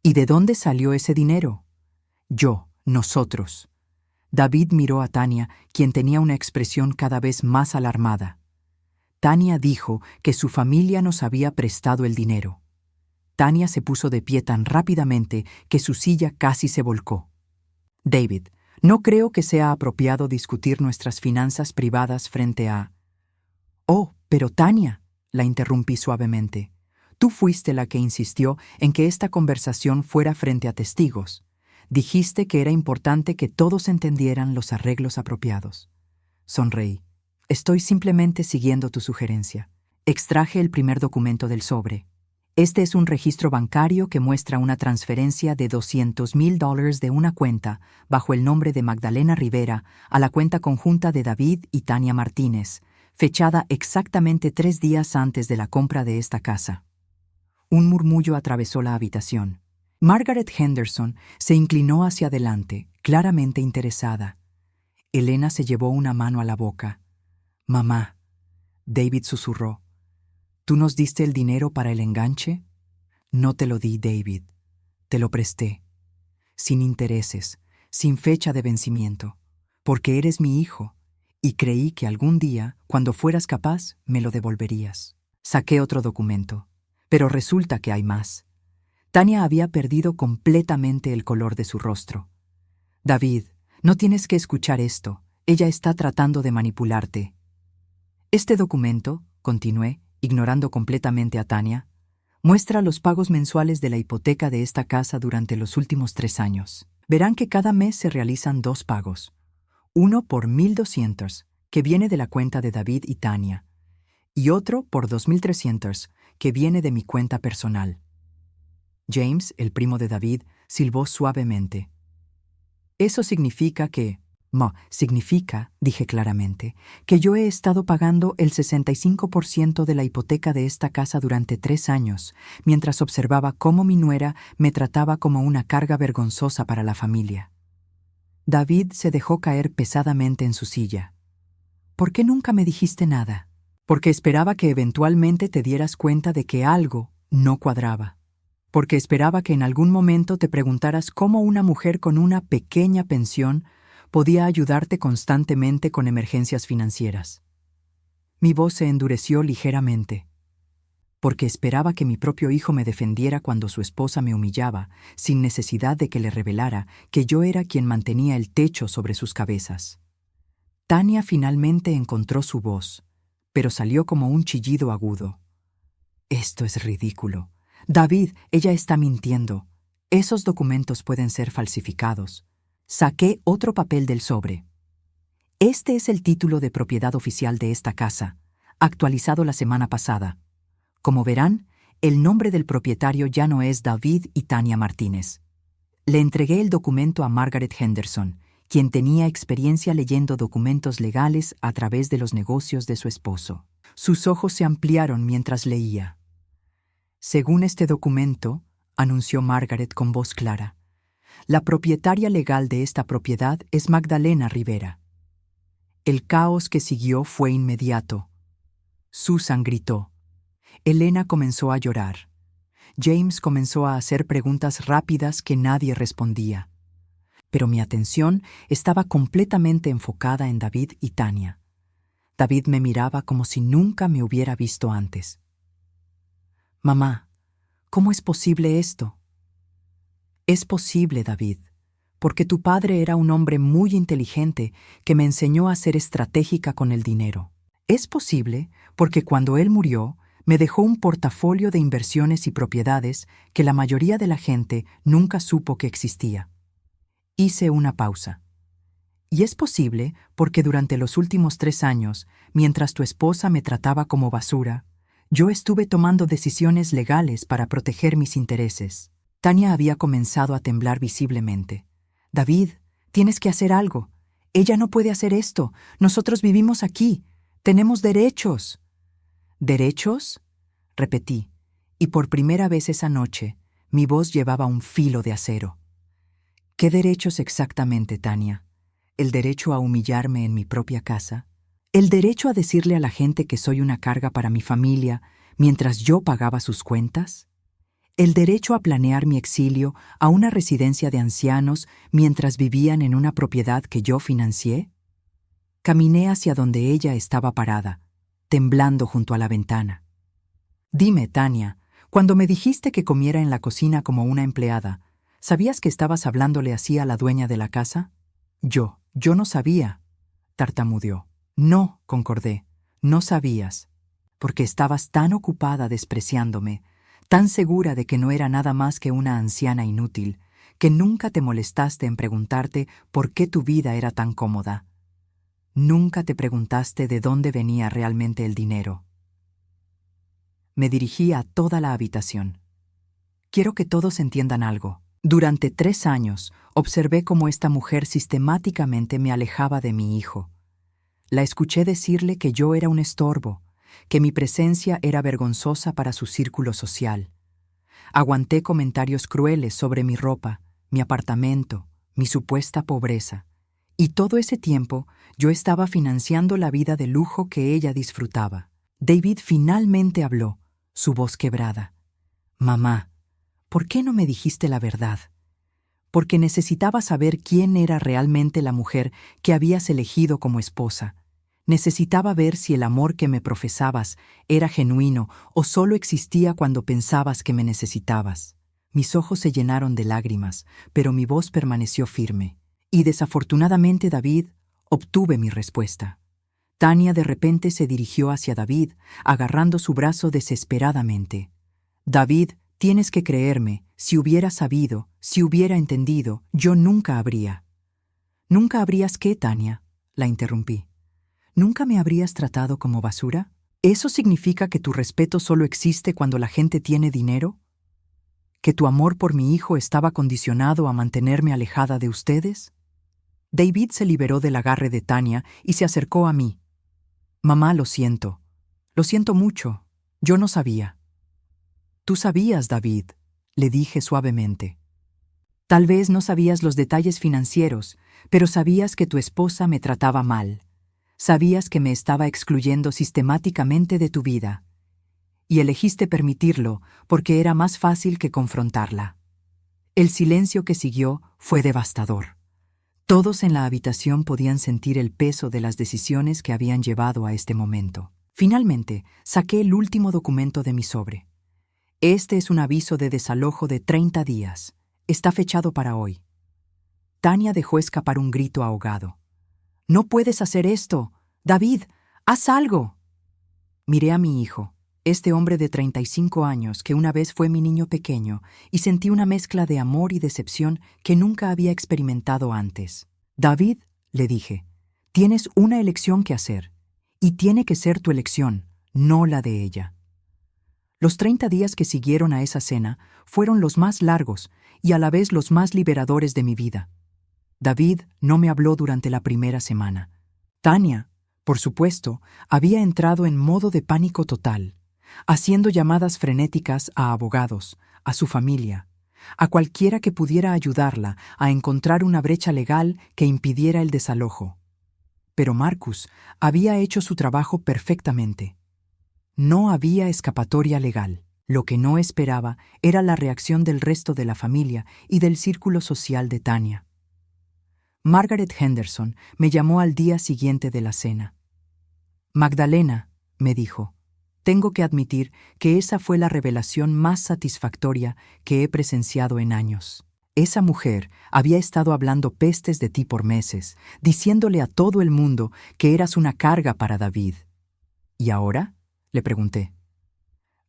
¿Y de dónde salió ese dinero? Nosotros. David miró a Tania, quien tenía una expresión cada vez más alarmada. Tania dijo que su familia nos había prestado el dinero. Tania se puso de pie tan rápidamente que su silla casi se volcó. David, no creo que sea apropiado discutir nuestras finanzas privadas frente a... Oh, pero Tania, la interrumpí suavemente. Tú fuiste la que insistió en que esta conversación fuera frente a testigos. Dijiste que era importante que todos entendieran los arreglos apropiados. Sonreí. Estoy simplemente siguiendo tu sugerencia. Extraje el primer documento del sobre. Este es un registro bancario que muestra una transferencia de $200,000 de una cuenta bajo el nombre de Magdalena Rivera a la cuenta conjunta de David y Tania Martínez, fechada exactamente 3 días antes de la compra de esta casa. Un murmullo atravesó la habitación. Margaret Henderson se inclinó hacia adelante, claramente interesada. Elena se llevó una mano a la boca. «Mamá», David susurró, ¿tú nos diste el dinero para el enganche? No te lo di, David. Te lo presté. Sin intereses, sin fecha de vencimiento, porque eres mi hijo, y creí que algún día, cuando fueras capaz, me lo devolverías. Saqué otro documento, pero resulta que hay más. Tania había perdido completamente el color de su rostro. David, no tienes que escuchar esto. Ella está tratando de manipularte. Este documento, continué, ignorando completamente a Tania, muestra los pagos mensuales de la hipoteca de esta casa durante los últimos 3 años. Verán que cada mes se realizan 2 pagos. Uno por $1,200, que viene de la cuenta de David y Tania, y otro por $2,300, que viene de mi cuenta personal. James, el primo de David, silbó suavemente. Eso significa que... significa, dije claramente, que yo he estado pagando el 65% de la hipoteca de esta casa durante 3 años, mientras observaba cómo mi nuera me trataba como una carga vergonzosa para la familia. David se dejó caer pesadamente en su silla. ¿Por qué nunca me dijiste nada? Porque esperaba que eventualmente te dieras cuenta de que algo no cuadraba. Porque esperaba que en algún momento te preguntaras cómo una mujer con una pequeña pensión podía ayudarte constantemente con emergencias financieras. Mi voz se endureció ligeramente, porque esperaba que mi propio hijo me defendiera cuando su esposa me humillaba, sin necesidad de que le revelara que yo era quien mantenía el techo sobre sus cabezas. Tania finalmente encontró su voz, pero salió como un chillido agudo. Esto es ridículo. David, ella está mintiendo. Esos documentos pueden ser falsificados. Saqué otro papel del sobre. Este es el título de propiedad oficial de esta casa, actualizado la semana pasada. Como verán, el nombre del propietario ya no es David y Tania Martínez. Le entregué el documento a Margaret Henderson, quien tenía experiencia leyendo documentos legales a través de los negocios de su esposo. Sus ojos se ampliaron mientras leía. Según este documento, anunció Margaret con voz clara, la propietaria legal de esta propiedad es Magdalena Rivera. El caos que siguió fue inmediato. Susan gritó. Elena comenzó a llorar. James comenzó a hacer preguntas rápidas que nadie respondía. Pero mi atención estaba completamente enfocada en David y Tania. David me miraba como si nunca me hubiera visto antes. «Mamá, ¿cómo es posible esto?» «Es posible, David, porque tu padre era un hombre muy inteligente que me enseñó a ser estratégica con el dinero. Es posible porque cuando él murió, me dejó un portafolio de inversiones y propiedades que la mayoría de la gente nunca supo que existía». Hice una pausa. «Y es posible porque durante los últimos 3 años, mientras tu esposa me trataba como basura, yo estuve tomando decisiones legales para proteger mis intereses». Tania había comenzado a temblar visiblemente. «David, tienes que hacer algo. Ella no puede hacer esto. Nosotros vivimos aquí. Tenemos derechos». «¿Derechos?», repetí, y por primera vez esa noche, mi voz llevaba un filo de acero. «¿Qué derechos exactamente, Tania? ¿El derecho a humillarme en mi propia casa? ¿El derecho a decirle a la gente que soy una carga para mi familia mientras yo pagaba sus cuentas? ¿El derecho a planear mi exilio a una residencia de ancianos mientras vivían en una propiedad que yo financié?» Caminé hacia donde ella estaba parada, temblando junto a la ventana. «Dime, Tania, cuando me dijiste que comiera en la cocina como una empleada, ¿sabías que estabas hablándole así a la dueña de la casa?» Yo no sabía», tartamudeó. «No», concordé, «no sabías, porque estabas tan ocupada despreciándome, tan segura de que no era nada más que una anciana inútil, que nunca te molestaste en preguntarte por qué tu vida era tan cómoda. Nunca te preguntaste de dónde venía realmente el dinero». Me dirigí a toda la habitación. Quiero que todos entiendan algo. Durante 3 años, observé cómo esta mujer sistemáticamente me alejaba de mi hijo. La escuché decirle que yo era un estorbo, que mi presencia era vergonzosa para su círculo social. Aguanté comentarios crueles sobre mi ropa, mi apartamento, mi supuesta pobreza. Y todo ese tiempo yo estaba financiando la vida de lujo que ella disfrutaba. David finalmente habló, su voz quebrada. «Mamá, ¿por qué no me dijiste la verdad?» «Porque necesitaba saber quién era realmente la mujer que habías elegido como esposa. Necesitaba ver si el amor que me profesabas era genuino o solo existía cuando pensabas que me necesitabas». Mis ojos se llenaron de lágrimas, pero mi voz permaneció firme. Y desafortunadamente, David, obtuve mi respuesta. Tania de repente se dirigió hacia David, agarrando su brazo desesperadamente. «David, tienes que creerme, si hubiera sabido, si hubiera entendido, yo nunca habría». «¿Nunca habrías qué, Tania?», la interrumpí. «¿Nunca me habrías tratado como basura? ¿Eso significa que tu respeto solo existe cuando la gente tiene dinero? ¿Que tu amor por mi hijo estaba condicionado a mantenerme alejada de ustedes?» David se liberó del agarre de Tania y se acercó a mí. «Mamá, lo siento. Lo siento mucho. Yo no sabía». «Tú sabías, David», le dije suavemente. «Tal vez no sabías los detalles financieros, pero sabías que tu esposa me trataba mal. Sabías que me estaba excluyendo sistemáticamente de tu vida. Y elegiste permitirlo porque era más fácil que confrontarla». El silencio que siguió fue devastador. Todos en la habitación podían sentir el peso de las decisiones que habían llevado a este momento. Finalmente, saqué el último documento de mi sobre. «Este es un aviso de desalojo de 30 días. Está fechado para hoy». Tania dejó escapar un grito ahogado. «¡No puedes hacer esto! David, haz algo». Miré a mi hijo, este hombre de 35 años que una vez fue mi niño pequeño, y sentí una mezcla de amor y decepción que nunca había experimentado antes. «David», le dije, «tienes una elección que hacer, y tiene que ser tu elección, no la de ella». Los 30 días que siguieron a esa cena fueron los más largos y a la vez los más liberadores de mi vida. David no me habló durante la primera semana. Tania, por supuesto, había entrado en modo de pánico total, haciendo llamadas frenéticas a abogados, a su familia, a cualquiera que pudiera ayudarla a encontrar una brecha legal que impidiera el desalojo. Pero Marcus había hecho su trabajo perfectamente. No había escapatoria legal. Lo que no esperaba era la reacción del resto de la familia y del círculo social de Tania. Margaret Henderson me llamó al día siguiente de la cena. Magdalena, me dijo, tengo que admitir que esa fue la revelación más satisfactoria que he presenciado en años. Esa mujer había estado hablando pestes de ti por meses, diciéndole a todo el mundo que eras una carga para David. ¿Y ahora?, le pregunté.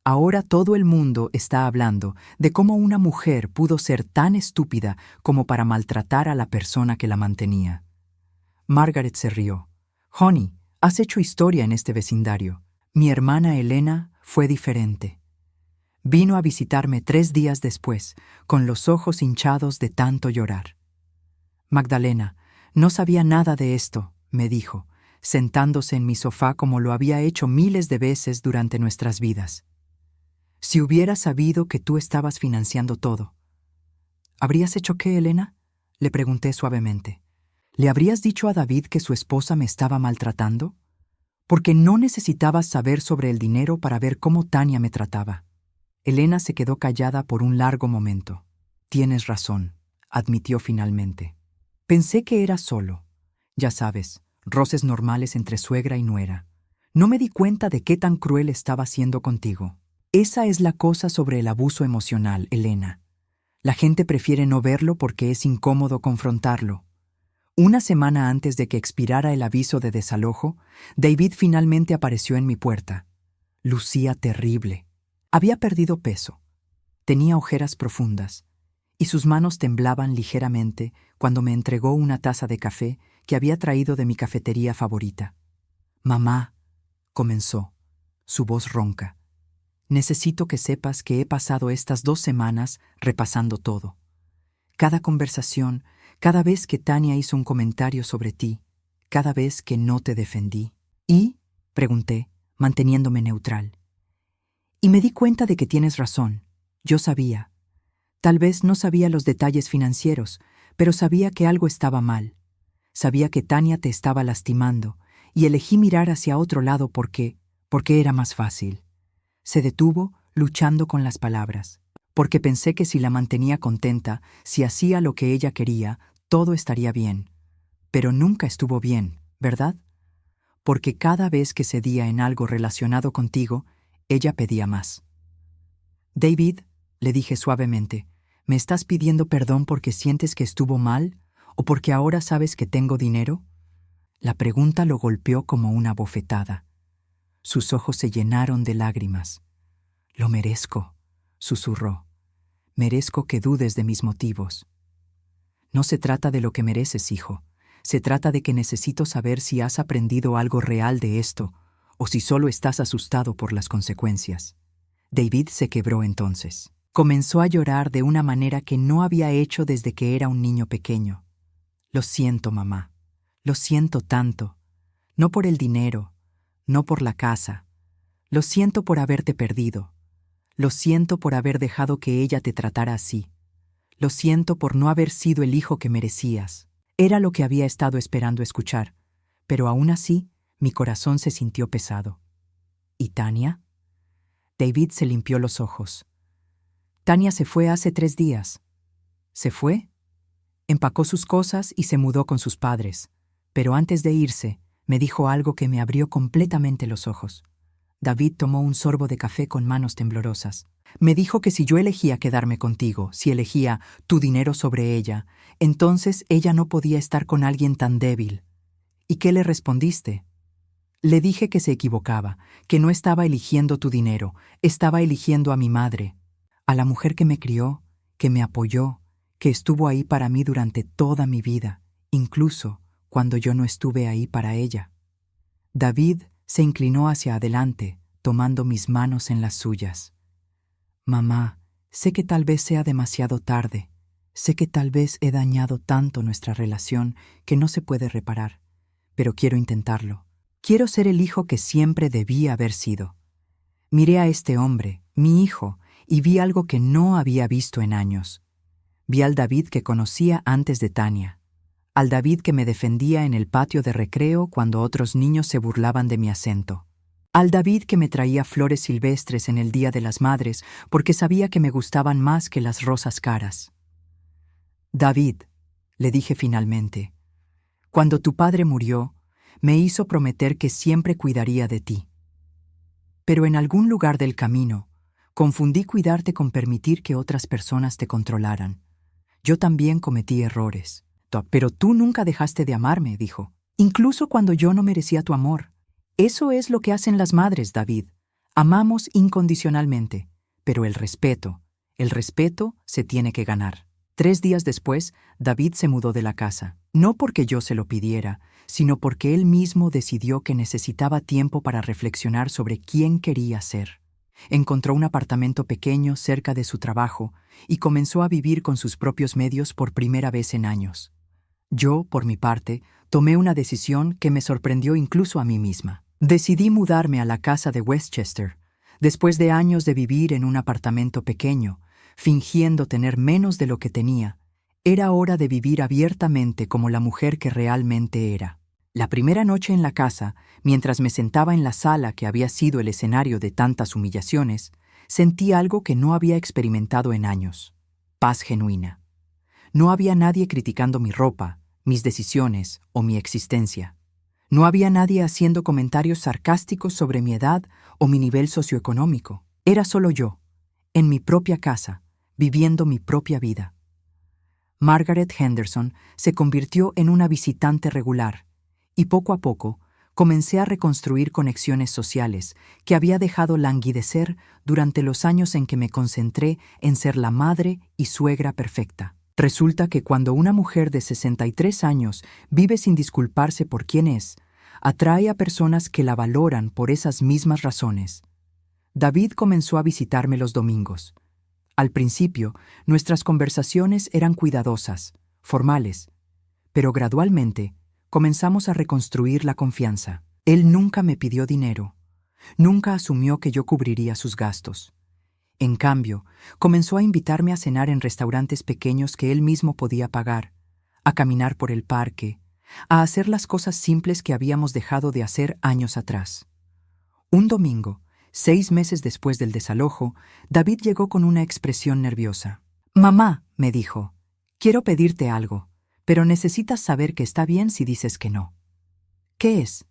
Ahora todo el mundo está hablando de cómo una mujer pudo ser tan estúpida como para maltratar a la persona que la mantenía. Margaret se rió. Honey, has hecho historia en este vecindario. Mi hermana Elena fue diferente. Vino a visitarme 3 días después, con los ojos hinchados de tanto llorar. Magdalena, no sabía nada de esto, me dijo, sentándose en mi sofá como lo había hecho miles de veces durante nuestras vidas. Si hubiera sabido que tú estabas financiando todo. ¿Habrías hecho qué, Elena?, le pregunté suavemente. ¿Le habrías dicho a David que su esposa me estaba maltratando? Porque no necesitabas saber sobre el dinero para ver cómo Tania me trataba. Elena se quedó callada por un largo momento. Tienes razón, admitió finalmente. Pensé que era solo. Ya sabes, roces normales entre suegra y nuera. No me di cuenta de qué tan cruel estaba siendo contigo. Esa es la cosa sobre el abuso emocional, Elena. La gente prefiere no verlo porque es incómodo confrontarlo. Una semana antes de que expirara el aviso de desalojo, David finalmente apareció en mi puerta. Lucía terrible. Había perdido peso. Tenía ojeras profundas, y sus manos temblaban ligeramente cuando me entregó una taza de café que había traído de mi cafetería favorita. Mamá, comenzó, su voz ronca. Necesito que sepas que he pasado estas 2 semanas repasando todo. Cada conversación, cada vez que Tania hizo un comentario sobre ti, cada vez que no te defendí. ¿Y?, pregunté, manteniéndome neutral. Y me di cuenta de que tienes razón. Yo sabía. Tal vez no sabía los detalles financieros, pero sabía que algo estaba mal. Sabía que Tania te estaba lastimando, y elegí mirar hacia otro lado porque era más fácil. Se detuvo, luchando con las palabras, porque pensé que si la mantenía contenta, si hacía lo que ella quería, todo estaría bien. Pero nunca estuvo bien, ¿verdad? Porque cada vez que cedía en algo relacionado contigo, ella pedía más. David, le dije suavemente, ¿me estás pidiendo perdón porque sientes que estuvo mal o porque ahora sabes que tengo dinero? La pregunta lo golpeó como una bofetada. Sus ojos se llenaron de lágrimas. Lo merezco, susurró. Merezco que dudes de mis motivos. No se trata de lo que mereces, hijo. Se trata de que necesito saber si has aprendido algo real de esto o si solo estás asustado por las consecuencias. David se quebró entonces. Comenzó a llorar de una manera que no había hecho desde que era un niño pequeño. Lo siento, mamá. Lo siento tanto. No por el dinero, no por la casa. Lo siento por haberte perdido. Lo siento por haber dejado que ella te tratara así. Lo siento por no haber sido el hijo que merecías. Era lo que había estado esperando escuchar, pero aún así mi corazón se sintió pesado. ¿Y Tania? David se limpió los ojos. Tania se fue hace 3 días. ¿Se fue? Empacó sus cosas y se mudó con sus padres, pero antes de irse, me dijo algo que me abrió completamente los ojos. David tomó un sorbo de café con manos temblorosas. Me dijo que si yo elegía quedarme contigo, si elegía tu dinero sobre ella, entonces ella no podía estar con alguien tan débil. ¿Y qué le respondiste? Le dije que se equivocaba, que no estaba eligiendo tu dinero, estaba eligiendo a mi madre, a la mujer que me crió, que me apoyó, que estuvo ahí para mí durante toda mi vida, incluso cuando yo no estuve ahí para ella. David se inclinó hacia adelante, tomando mis manos en las suyas. Mamá, sé que tal vez sea demasiado tarde. Sé que tal vez he dañado tanto nuestra relación que no se puede reparar, pero quiero intentarlo. Quiero ser el hijo que siempre debí haber sido. Miré a este hombre, mi hijo, y vi algo que no había visto en años. Vi al David que conocía antes de Tania. Al David que me defendía en el patio de recreo cuando otros niños se burlaban de mi acento. Al David que me traía flores silvestres en el Día de las Madres porque sabía que me gustaban más que las rosas caras. David, le dije finalmente, cuando tu padre murió, me hizo prometer que siempre cuidaría de ti. Pero en algún lugar del camino, confundí cuidarte con permitir que otras personas te controlaran. Yo también cometí errores. Pero tú nunca dejaste de amarme, dijo, incluso cuando yo no merecía tu amor. Eso es lo que hacen las madres, David. Amamos incondicionalmente, pero el respeto se tiene que ganar. 3 días después, David se mudó de la casa, no porque yo se lo pidiera, sino porque él mismo decidió que necesitaba tiempo para reflexionar sobre quién quería ser. Encontró un apartamento pequeño cerca de su trabajo y comenzó a vivir con sus propios medios por primera vez en años. Yo, por mi parte, tomé una decisión que me sorprendió incluso a mí misma. Decidí mudarme a la casa de Westchester, después de años de vivir en un apartamento pequeño, fingiendo tener menos de lo que tenía. Era hora de vivir abiertamente como la mujer que realmente era. La primera noche en la casa, mientras me sentaba en la sala que había sido el escenario de tantas humillaciones, sentí algo que no había experimentado en años: paz genuina. No había nadie criticando mi ropa, mis decisiones o mi existencia. No había nadie haciendo comentarios sarcásticos sobre mi edad o mi nivel socioeconómico. Era solo yo, en mi propia casa, viviendo mi propia vida. Margaret Henderson se convirtió en una visitante regular, y poco a poco comencé a reconstruir conexiones sociales que había dejado languidecer durante los años en que me concentré en ser la madre y suegra perfecta. Resulta que cuando una mujer de 63 años vive sin disculparse por quién es, atrae a personas que la valoran por esas mismas razones. David comenzó a visitarme los domingos. Al principio, nuestras conversaciones eran cuidadosas, formales, pero gradualmente comenzamos a reconstruir la confianza. Él nunca me pidió dinero, nunca asumió que yo cubriría sus gastos. En cambio, comenzó a invitarme a cenar en restaurantes pequeños que él mismo podía pagar, a caminar por el parque, a hacer las cosas simples que habíamos dejado de hacer años atrás. Un domingo, 6 meses después del desalojo, David llegó con una expresión nerviosa. «Mamá», me dijo, «quiero pedirte algo, pero necesitas saber que está bien si dices que no». «¿Qué es?»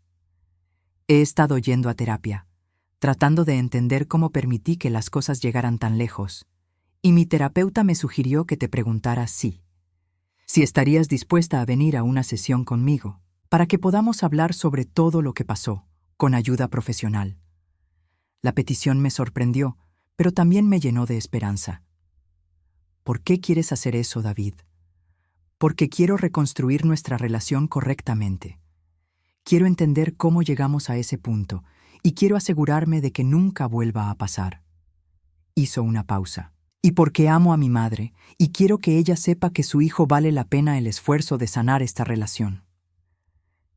«He estado yendo a terapia, tratando de entender cómo permití que las cosas llegaran tan lejos, y mi terapeuta me sugirió que te preguntara si estarías dispuesta a venir a una sesión conmigo, para que podamos hablar sobre todo lo que pasó, con ayuda profesional». La petición me sorprendió, pero también me llenó de esperanza. ¿Por qué quieres hacer eso, David? Porque quiero reconstruir nuestra relación correctamente. Quiero entender cómo llegamos a ese punto y quiero asegurarme de que nunca vuelva a pasar. Hizo una pausa. Y porque amo a mi madre y quiero que ella sepa que su hijo vale la pena el esfuerzo de sanar esta relación.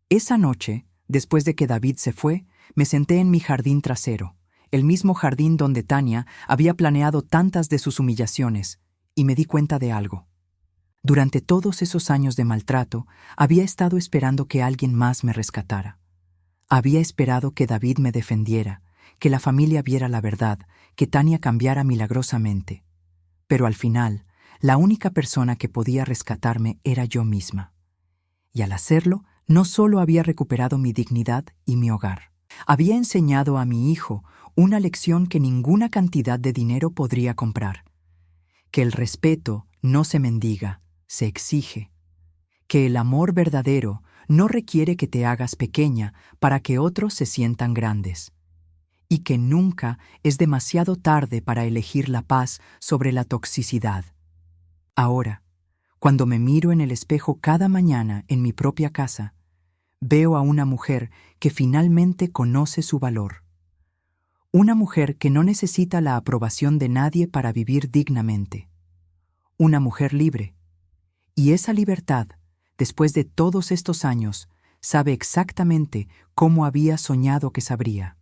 Esa noche, después de que David se fue, me senté en mi jardín trasero, el mismo jardín donde Tania había planeado tantas de sus humillaciones, y me di cuenta de algo. Durante todos esos años de maltrato, había estado esperando que alguien más me rescatara. Había esperado que David me defendiera, que la familia viera la verdad, que Tania cambiara milagrosamente. Pero al final, la única persona que podía rescatarme era yo misma. Y al hacerlo, no solo había recuperado mi dignidad y mi hogar, había enseñado a mi hijo una lección que ninguna cantidad de dinero podría comprar: que el respeto no se mendiga, se exige; que el amor verdadero no requiere que te hagas pequeña para que otros se sientan grandes; y que nunca es demasiado tarde para elegir la paz sobre la toxicidad. Ahora, cuando me miro en el espejo cada mañana en mi propia casa, veo a una mujer que finalmente conoce su valor. Una mujer que no necesita la aprobación de nadie para vivir dignamente. Una mujer libre. Y esa libertad, después de todos estos años, sabe exactamente cómo había soñado que sabría.